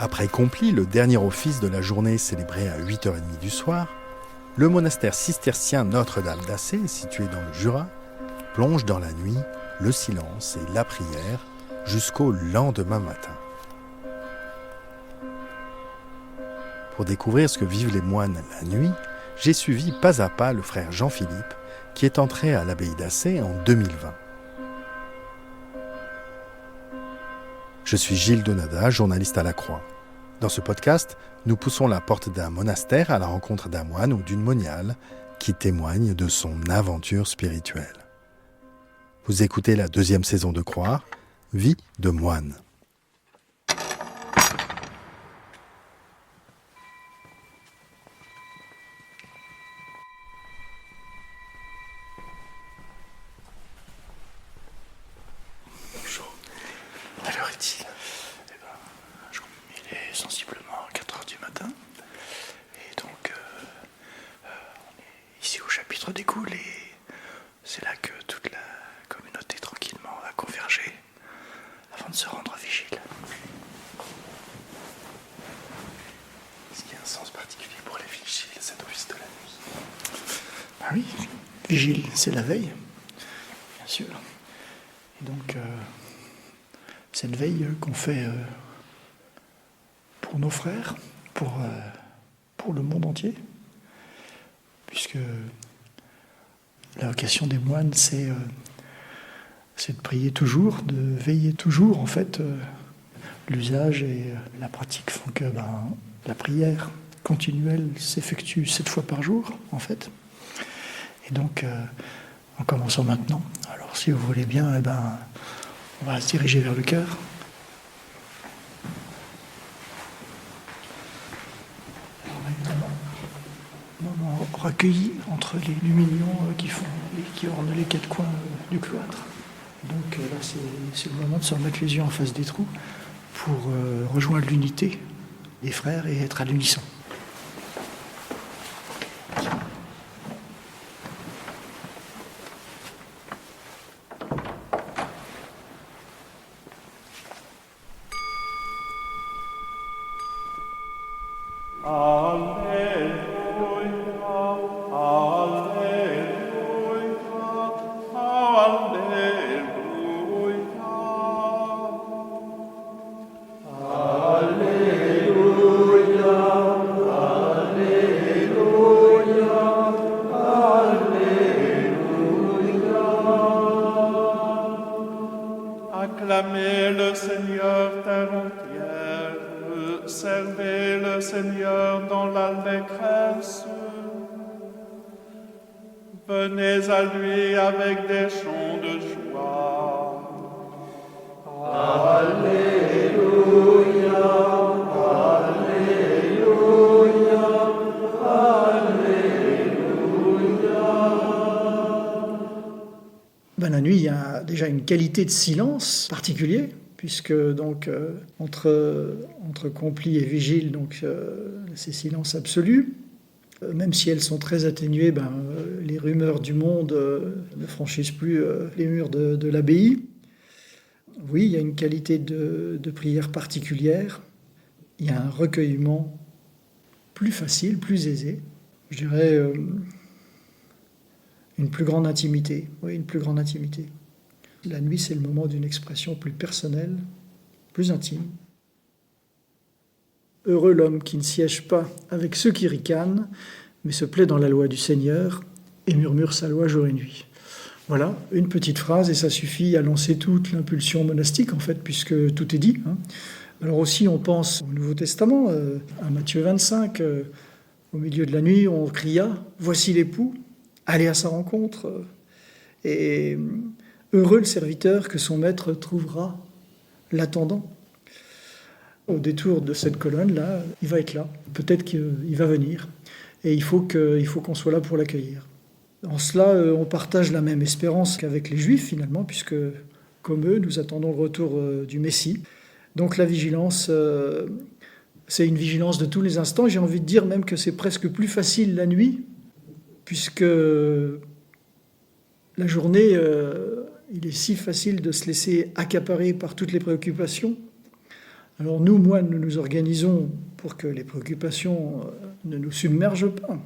Après Complis, le dernier office de la journée célébré à 8h30 du soir, le monastère cistercien Notre-Dame d'Assé, situé dans le Jura, plonge dans la nuit, le silence et la prière jusqu'au lendemain matin. Pour découvrir ce que vivent les moines la nuit, j'ai suivi pas à pas le frère Jean-Philippe, qui est entré à l'abbaye d'Assé en 2020. Je suis Gilles Donada, journaliste à La Croix. Dans ce podcast, nous poussons la porte d'un monastère à la rencontre d'un moine ou d'une moniale qui témoigne de son aventure spirituelle. Vous écoutez la 2e saison de Croire, Vie de moine. Bonjour. À l'heure est-il? Il est sensiblement 4h du matin. Et donc, on est ici au chapitre des Goules et c'est là que toute la communauté tranquillement va converger avant de se rendre vigile. Est-ce qu'il y a un sens particulier pour les vigiles, cet office de la nuit? Ah oui, vigile, c'est la veille, bien sûr. Et donc, cette veille qu'on fait pour nos frères, pour le monde entier, puisque la vocation des moines, c'est de prier toujours, de veiller toujours, en fait. L'usage et la pratique font que la prière continuelle s'effectue 7 fois par jour, en fait. Et donc, en commençant maintenant, alors si vous voulez bien, on va se diriger vers le cœur. Moment recueilli entre les luminions qui ornent les 4 coins du cloître. Donc là, c'est le moment de se remettre les yeux en face des trous pour rejoindre l'unité des frères et être à l'unisson. Acclamez le Seigneur, terre entière, servez le Seigneur dans l'allégresse. Venez à lui avec des chants de joie. Alléluia, Alléluia, La nuit, il y a déjà une qualité de silence particulier, puisque donc entre Complis et Vigile, donc c'est silence absolu. Même si elles sont très atténuées, les rumeurs du monde ne franchissent plus les murs de l'abbaye. Oui, il y a une qualité de prière particulière. Il y a un recueillement plus facile, plus aisé. Je dirais une plus grande intimité. Oui, une plus grande intimité. La nuit, c'est le moment d'une expression plus personnelle, plus intime. Heureux l'homme qui ne siège pas avec ceux qui ricanent, mais se plaît dans la loi du Seigneur et murmure sa loi jour et nuit. Voilà, une petite phrase et ça suffit à lancer toute l'impulsion monastique, en fait, puisque tout est dit. Alors aussi, on pense au Nouveau Testament, à Matthieu 25, au milieu de la nuit, on cria « Voici l'époux, allez à sa rencontre ». Et heureux le serviteur que son maître trouvera l'attendant. Au détour de cette colonne-là, il va être là. Peut-être qu'il va venir. Et il faut qu'on soit là pour l'accueillir. En cela, on partage la même espérance qu'avec les Juifs, finalement, puisque, comme eux, nous attendons le retour du Messie. Donc la vigilance, c'est une vigilance de tous les instants. J'ai envie de dire même que c'est presque plus facile la nuit, puisque la journée, il est si facile de se laisser accaparer par toutes les préoccupations, Alors nous, moines, nous nous organisons pour que les préoccupations ne nous submergent pas.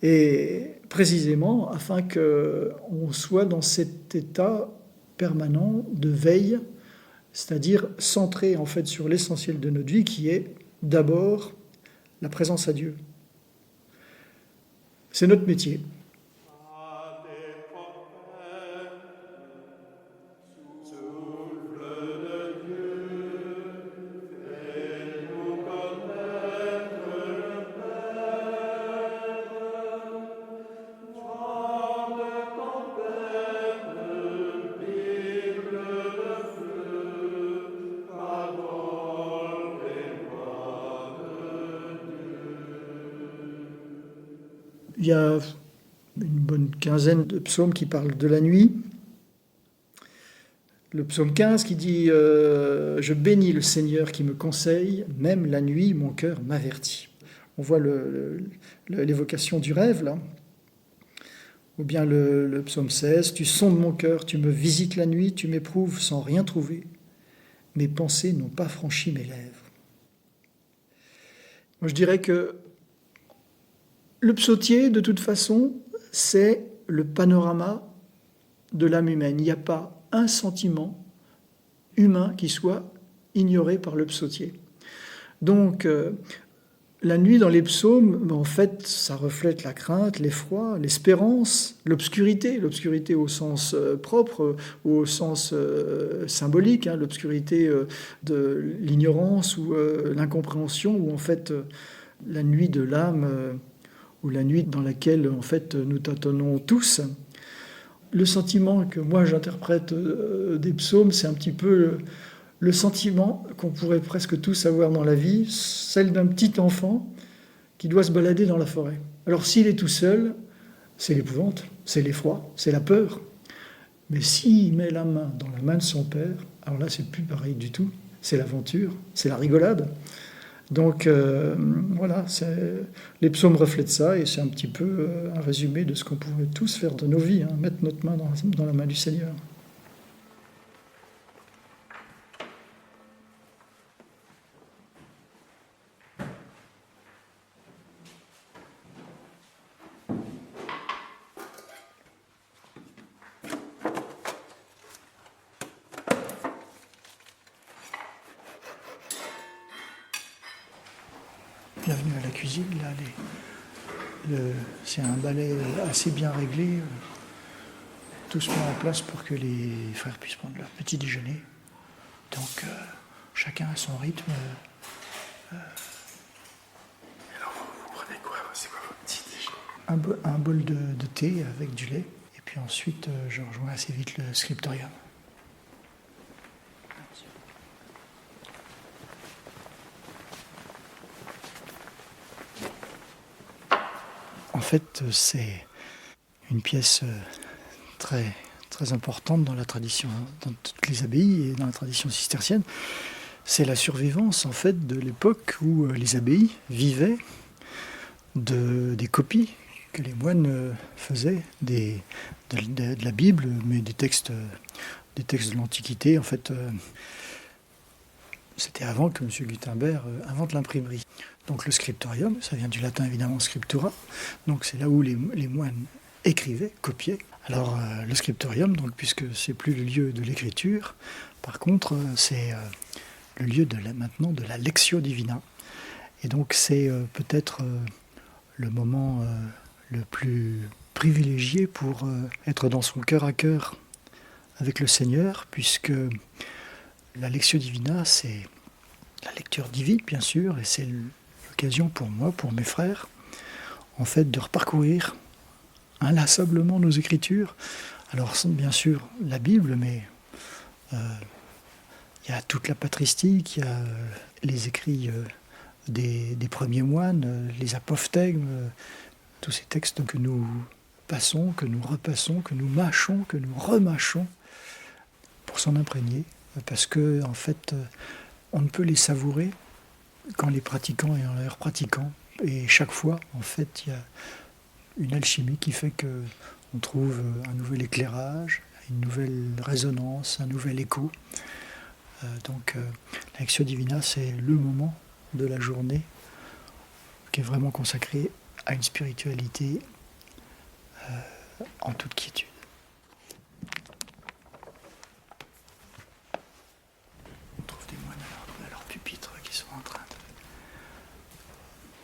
Et précisément afin qu'on soit dans cet état permanent de veille, c'est-à-dire centré en fait sur l'essentiel de notre vie qui est d'abord la présence à Dieu. C'est notre métier. Il y a une bonne quinzaine de psaumes qui parlent de la nuit. Le psaume 15 qui dit « Je bénis le Seigneur qui me conseille, même la nuit, mon cœur m'avertit ». On voit l'évocation du rêve, là. Ou bien le psaume 16 « Tu sondes mon cœur, tu me visites la nuit, tu m'éprouves sans rien trouver. Mes pensées n'ont pas franchi mes lèvres. » Moi, je dirais que le psautier, de toute façon, c'est le panorama de l'âme humaine. Il n'y a pas un sentiment humain qui soit ignoré par le psautier. Donc, la nuit dans les psaumes, en fait, ça reflète la crainte, l'effroi, l'espérance, l'obscurité au sens propre ou au sens symbolique, l'obscurité de l'ignorance ou l'incompréhension, ou en fait la nuit de l'âme, ou la nuit dans laquelle en fait nous tâtonnons tous. Le sentiment que moi j'interprète des psaumes, c'est un petit peu le sentiment qu'on pourrait presque tous avoir dans la vie, celle d'un petit enfant qui doit se balader dans la forêt. Alors s'il est tout seul, c'est l'épouvante, c'est l'effroi, c'est la peur. Mais s'il met la main dans la main de son père, alors là c'est plus pareil du tout, c'est l'aventure, c'est la rigolade. Donc voilà, les psaumes reflètent ça et c'est un petit peu un résumé de ce qu'on pourrait tous faire de nos vies, mettre notre main dans la main du Seigneur. Bienvenue à la cuisine. Là, c'est un balai assez bien réglé. Tout se met en place pour que les frères puissent prendre leur petit déjeuner. Donc, chacun a son rythme. Alors, vous prenez quoi? C'est quoi votre petit déjeuner? Un bol de thé avec du lait. Et puis ensuite, je rejoins assez vite le scriptorium. En fait, c'est une pièce très, très importante dans la tradition, dans toutes les abbayes et dans la tradition cistercienne. C'est la survivance, en fait, de l'époque où les abbayes vivaient des copies que les moines faisaient de la Bible, mais des textes de l'Antiquité. En fait, c'était avant que M. Gutenberg invente l'imprimerie. Donc le scriptorium, ça vient du latin évidemment scriptura, donc c'est là où les moines écrivaient, copiaient. Alors le scriptorium, donc, puisque c'est plus le lieu de l'écriture, par contre c'est le lieu maintenant de la lectio divina. Et donc c'est peut-être le moment le plus privilégié pour être dans son cœur à cœur avec le Seigneur, puisque la lectio divina, c'est la lecture divine, bien sûr, et c'est l'occasion pour moi, pour mes frères, en fait, de reparcourir inlassablement nos Écritures. Alors, bien sûr, la Bible, mais il y a toute la patristique, il y a les écrits des premiers moines, les apophthegmes, tous ces textes que nous passons, que nous repassons, que nous mâchons, que nous remâchons, pour s'en imprégner, parce que, en fait, on ne peut les savourer qu'en les pratiquant et en les repratiquant. Et chaque fois, en fait, il y a une alchimie qui fait qu'on trouve un nouvel éclairage, une nouvelle résonance, un nouvel écho Donc la Lectio Divina, c'est le moment de la journée qui est vraiment consacré à une spiritualité en toute quiétude. On trouve des moines à leur pupitre qui sont en train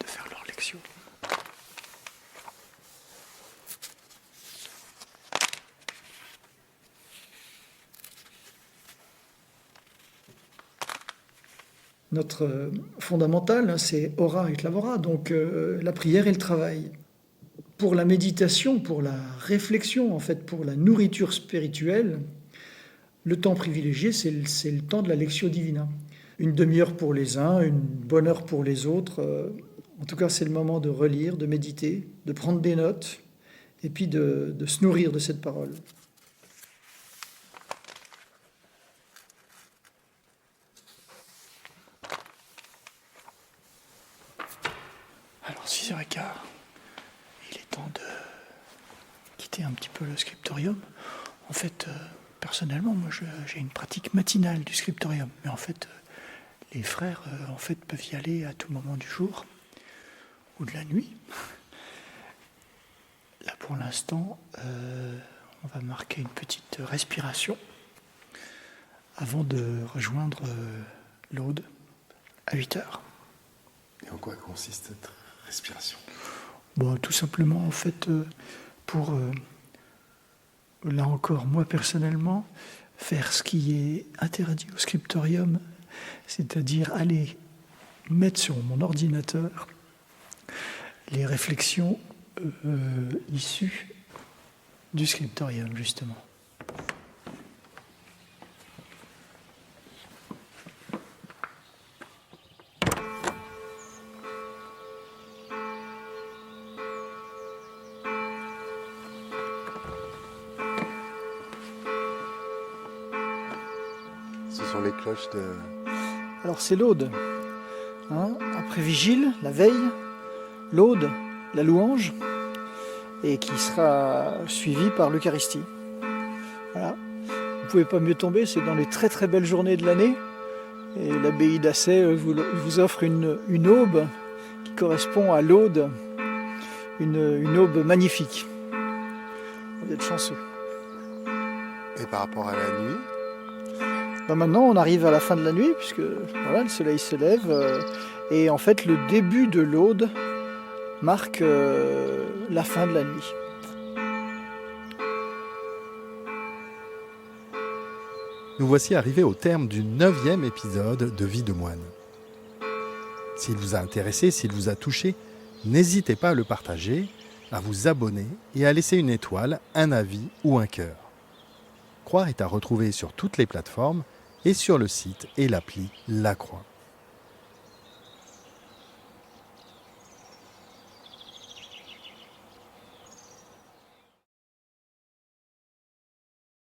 de faire leur lectio. Notre fondamental, c'est ora et labora, donc la prière et le travail. Pour la méditation, pour la réflexion, en fait, pour la nourriture spirituelle, le temps privilégié, c'est le temps de la Lectio Divina. Une demi-heure pour les uns, une bonne heure pour les autres. En tout cas, c'est le moment de relire, de méditer, de prendre des notes, et puis de se nourrir de cette parole. Alors, 6h15, il est temps de quitter un petit peu le scriptorium. En fait, personnellement, moi, j'ai une pratique matinale du scriptorium. Mais en fait, les frères peuvent y aller à tout moment du jour ou de la nuit. Là, pour l'instant, on va marquer une petite respiration avant de rejoindre l'Aude à 8h. Et en quoi consiste cette respiration ? Bon, tout simplement, en fait, pour, là encore, moi personnellement, faire ce qui est interdit au scriptorium, c'est-à-dire aller mettre sur mon ordinateur les réflexions issues du scriptorium, justement. Ce sont les cloches de... Alors c'est l'Aude. Après Vigile, la veille, l'Aude, la louange, et qui sera suivie par l'Eucharistie. Voilà. Vous ne pouvez pas mieux tomber, c'est dans les très très belles journées de l'année. Et l'abbaye d'Assay vous offre une aube qui correspond à l'Aude, une aube magnifique. Vous êtes chanceux. Et par rapport à la nuit ? Maintenant, on arrive à la fin de la nuit, puisque voilà, le soleil se lève. Et en fait, le début de l'Aude marque la fin de la nuit. Nous voici arrivés au terme du 9e épisode de Vie de moine. S'il vous a intéressé, s'il vous a touché, n'hésitez pas à le partager, à vous abonner et à laisser une étoile, un avis ou un cœur. Croire est à retrouver sur toutes les plateformes et sur le site et l'appli La Croix.